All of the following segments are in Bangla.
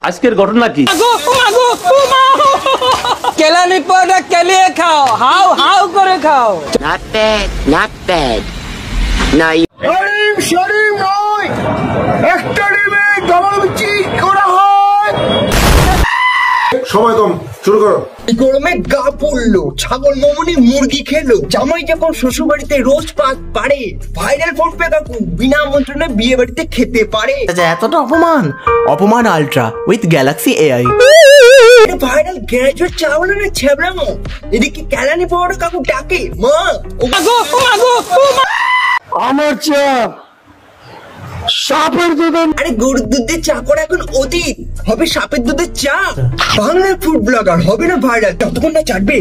আজকের ঘটনা কি? কেলানি পরোটা কেলিয়ে খাও, হাউ হাউ করে খাও। Not bad, not bad. Now you... শরীফ নয়, একটা ডিমে ডাবল বিচি করা হয়। সময় কম, শুরু করো। গরমে গা পড়লো, ছাগল মামুনি মুরগি খেলো, জামাই যখন শ্বশুর বাড়িতে রোজ পারে, ভাইরাল ফোন পে কাকু বিনা আমন্ত্রণে বিয়ে বাড়িতে খেতে পারে। এতটা অপমান, অপমান ultra with Galaxy AI. Viral gadget Chawla না ছেবড়ামো, এদিকে কেলানি পরোটা কাকু ডাকে মা। আমার চা সাপের দুধ। আরে গরুর দুধের চা করা এখন অতীত, হবে সাপের দুধের চা। বাংলার ফুড ব্লগার হবে না ভাইরাল ততক্ষণ না চাটবে।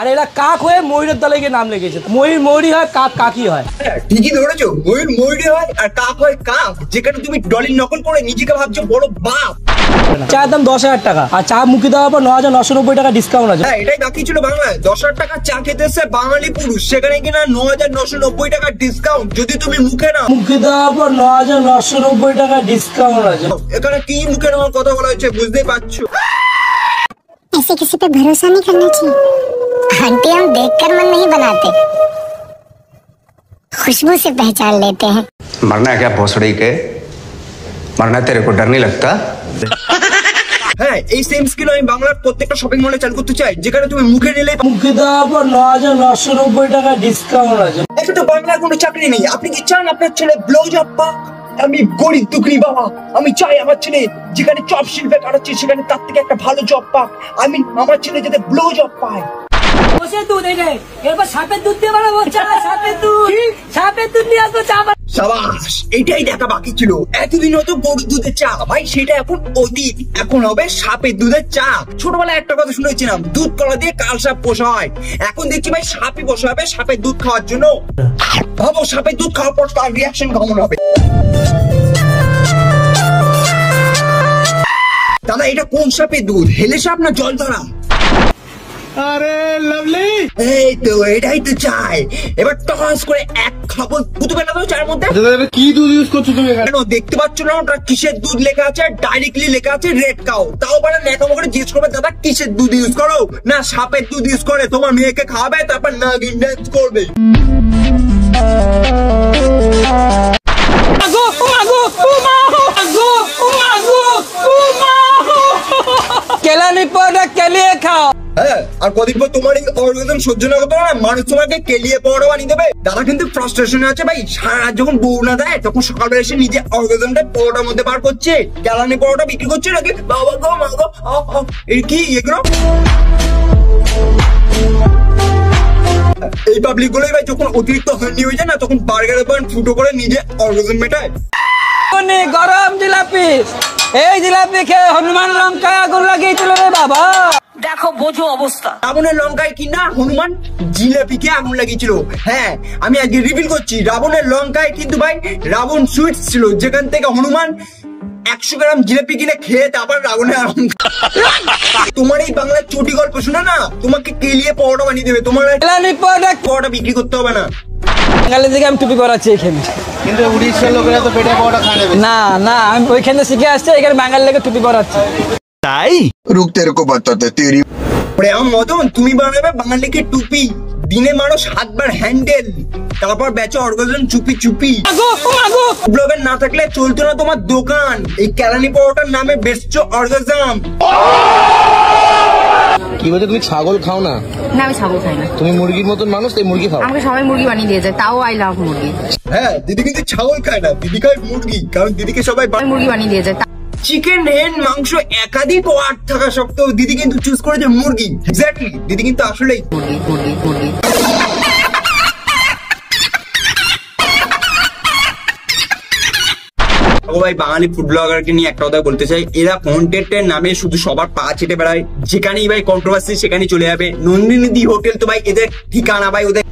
আর এরা কাক হয়ে ময়ূরের দলে গিয়ে নাম লেগেছে। ময়ূর ময়ূরী হয়, কাক কাকি হয়। ঠিকই ধরেছো, ময়ূর ময়ূরী হয় আর কাক হয় কাক। যেখানে তুমি ডলির নকল করে নিজেকে ভাবছো বড় বাপ। চায়ের দাম 10,000 টাকা, আর চা মুখে দেওয়ার পর 9,990 টাকা ডিসকাউন্ট আছে। হ্যাঁ, এটাই বাকি ছিল বাংলায়। 10,000 টাকা চা খেতে এসে বাঙালি পুরুষ, সেখানে কিনা 9,990 টাকা ডিসকাউন্ট যদি তুমি মুখে না। মুখে দেওয়ার পর 9,990 টাকা ডিসকাউন্ট আছে। এখানে কি মুখে নেওয়ার কথা বলা হয়েছে বুঝতেই পারছো। ऐसे किसी पे भरोसा नहीं करना चाहिए। घंटे हम देखकर मन नहीं बनाते, खुशबू से पहचान लेते हैं। मरना है क्या भोसड़ी के? मरना तेरे को डर नहीं लगता? হ্যাঁ, এই সেম স্কিল আমি বাংলার প্রত্যেকটা শপিং মলে চালু করতে চাই, যেখানে তুমি মুখে নিলে মুখে দেওয়ার পর 9,990 টাকা ডিসকাউন্ট আছে। এটা তো বাংলার কোনো চাকরি নেই। আপনি কি চান আপনার ছেলে ব্লো জব পাক? আমি গরিব দুঃখী বাবা, আমি চাই আমার ছেলে যেখানে চপ শিল্পে কাটাচ্ছে সেখানে তার থেকে একটা ভালো জব পাক। আমি আমার ছেলে যাতে ব্লো জব পায়। সাপের দুধ দিয়ে বানাবো চা, সাপের দুধ, সাপের দুধ দিয়ে আসবো চা। সাবাস, এটাই দেখা বাকি ছিল। এতদিন হতো গরুর দুধের চা, ভাই সেটা এখন অতীত। এখন হবে সাপের দুধের চা। ছোটবেলায় একটা কথা শুনেছিলাম, দুধ কলা দিয়ে কাল সাপ পোষা হয়। এখন দেখছি ভাই সাপই পোষা হবে সাপের দুধ খাওয়ার জন্য। ভাবো সাপের দুধ খাওয়ার পর তার রিয়াকশন কেমন হবে। দাদা, এটা কোন সাপের দুধ? হেলে সাপ না জল ধরা? আরে লাভলি, এই তো এটাই তো চাই। এবার টস করে এক খাবো পুতু বেলা দাও চায়ের মধ্যে। কি দুধ ইউজ করছো তুমি? কেন দেখতে পাচ্ছ না ওটা কিসের দুধ লেখা আছে? ডাইরেক্টলি লেখা আছে রেড কাউ। তাও বলে ন্যাকামো করে জিজ্ঞেস করবে দাদা কিসের দুধ ইউজ করো? না সাপের দুধ ইউজ করে। তোমার মেয়েকে খাওয়াবে তারপর নাগিন ডান্স করবে। কেলানি পরোটা কেলিয়ে খাও। হ্যাঁ, আর কদিন পর তোমার এই অর্গাজম সহ্য না করতে পারে মানুষ তোমাকে কেলিয়ে পরোটা বানিয়ে দেবে। দাদা কিন্তু ফ্রাস্ট্রেশনে আছে ভাই। সারা রাত যখন বউ না দেয় তখন সকালবেলা এসে নিজে অর্গাজমটা পরোটার মধ্যে বার করছে। কেলানি পরোটা বিক্রি করছে নাকি? বাবা গো মা গো, এই কি এগুলো? এই পাবলিক গুলোই ভাই যখন অতিরিক্ত হান্ডি হয়ে যায় না, তখন বার্গারের পয়েন্ট ফুটো করে নিজে অর্গাজম মেটায়। গরম জিলাপি, এই জিলাপি খেয়ে হনুমান লঙ্কায় আগুন লাগিয়েছিল রে বাবা। দেখো বোঝো অবস্থা। রাবণের লঙ্কায় কি না হনুমান জিলাপিকে আগুন লাগিয়েছিল। হ্যাঁ, আমি আজকে রিভিল করছি, রাবণের লঙ্কায় কিন্তু ভাই রাবণ সুইটস ছিল, যেখান থেকে হনুমান 100 গ্রাম জিলাপি কিনে খেয়ে তারপর রাবণের আগুন। তোমার এই বাংলার চটি গল্প শুনে না, তোমাকে কেলিয়ে পরোটা বানিয়ে দেবে। তোমার পরোটা বিক্রি করতে হবে না। বাঙালি থেকে আমি টুপি পরাচ্ছি এখানে, কিন্তু উড়িষ্যার লোকেরা তো পেটে পরোটা খায় না। না আমি ওইখানে শিখে আসছি, এখানে বাঙালি লেগে টুপি পরাচ্ছি। তাই রুক তেরে কো বাতাতে তেরি। ওরে আমার মতন তুমি বানাবে বাঙালিকে টুপি, দিনে মারো 7 বার হ্যান্ডেল, তারপর বেচো অর্গাজম চুপি চুপি। ব্লগার না থাকলে চলতো না তোমার দোকান। এই কেলানি পরোটার নামে বেচছো অর্গাজম। কি বলছো তুমি ছাগল খাও না? না, আমি ছাগল খাই না। তুমি মুরগির মতন মানুষ, তাই মুরগি খাও। আমাকে সবাই মুরগি বানিয়ে দিয়ে যায়, তাও আই লাভ মুরগি। হ্যাঁ, দিদি কিন্তু ছাগল খায় না, দিদি খায় মুরগি, কারণ দিদিকে সবাই মুরগি বানিয়ে দিয়ে যায়। চিকেন, হেন, মাংস একাধিক ওয়ার্ড থাকা সত্ত্বেও দিদি কিন্তু চুজ করেছে মুরগি। এক্স্যাক্টলি, দিদি কিন্তু আসলেই মুরগি মুরগি মুরগি। ভাই বাঙালি ফুড ব্লগারকে নিয়ে একটা কথা বলতে চাই, এরা কন্টেন্টের নামে শুধু সবার পা চেটে বেড়ায়। যেখানেই ভাই কন্ট্রোভার্সি সেখানেই চলে যাবে। নন্দিনী দি হোটেল তো ভাই এদের ঠিকানা, ভাই ওদের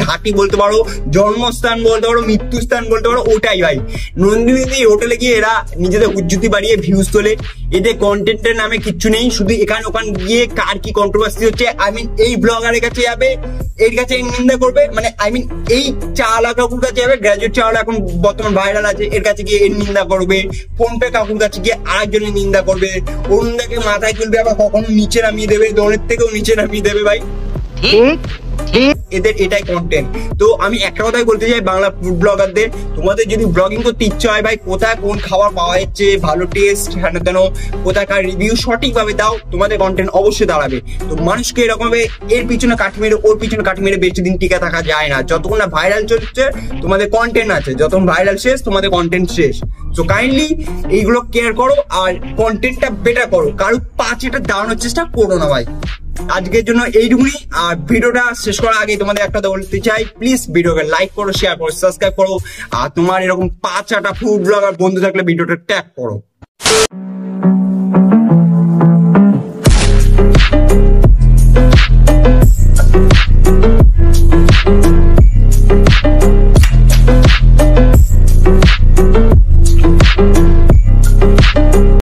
ঘাটি বলতে পারো, জন্মস্থান বলতে পারো, মৃত্যুস্থান বলতে পারো, ওটাই ভাই। নন্দিনী হোটেলে গিয়ে এরা নিজেদের উজ্জুতি বাড়িয়ে ভিউজ তোলে। এদের কন্টেন্টের নামে কিচ্ছু নেই, শুধু এখানে ওখানে গিয়ে কার কি কন্ট্রোভার্সি হচ্ছে, আই মিন এই ব্লগারের কাছে যাবে, এর কাছে নিন্দা করবে, মানে আই মিন এই চাওয়ালা কাকুর কাছে যাবে, গ্রাজুয়েট চাওয়ালা এখন বর্তমান ভাইরাল আছে, এর কাছে গিয়ে এর নিন্দা করবে, ফোনপে কাকুর কাছে গিয়ে আরেকজনের নিন্দা করবে, অরুণদাকে মাথায় তুলবে, আবার কখনো নিচে নামিয়ে দেবে, দলের থেকেও নিচে নামিয়ে দেবে ভাই। এদের এটাই কন্টেন্ট। তো আমি একটা কথাই বলতে চাই বাংলা ফুড ব্লগারদের, তোমাদের যদি ব্লগিং করতে ইচ্ছা হয় ভাই, কোথায় কোন খাবার পাওয়া যাচ্ছে, ভালো টেস্ট, হ্যান তেন, কোথাকার রিভিউ সঠিকভাবে দাও, তোমাদের কন্টেন্ট অবশ্যই দাঁড়াবে। তো মানুষকে এরকম ভাবে এর পিছনে কাঠি মেরে ওর পিছনে কাঠি মেরে বেশি দিন টিকে থাকা যায় না। যতক্ষণ না ভাইরাল চলছে তোমাদের কন্টেন্ট আছে, যতক্ষণ ভাইরাল শেষ তোমাদের কন্টেন্ট শেষ। তো কাইন্ডলি এইগুলো কেয়ার করো আর কন্টেন্টটা বেটার করো, কারো পাঁচটা দাঁড়ানোর চেষ্টা করো না ভাই। আজকের জন্য এইটুকুই। আর ভিডিওটা শেষ করার আগে তোমাদের একটা বলতে চাই, প্লিজ ভিডিওকে লাইক করো, শেয়ার করো, সাবস্ক্রাইব করো। আর তোমার এরকম 5-8টা ফুড ব্লগার বন্ধু থাকলে ভিডিওটা ট্যাগ করো।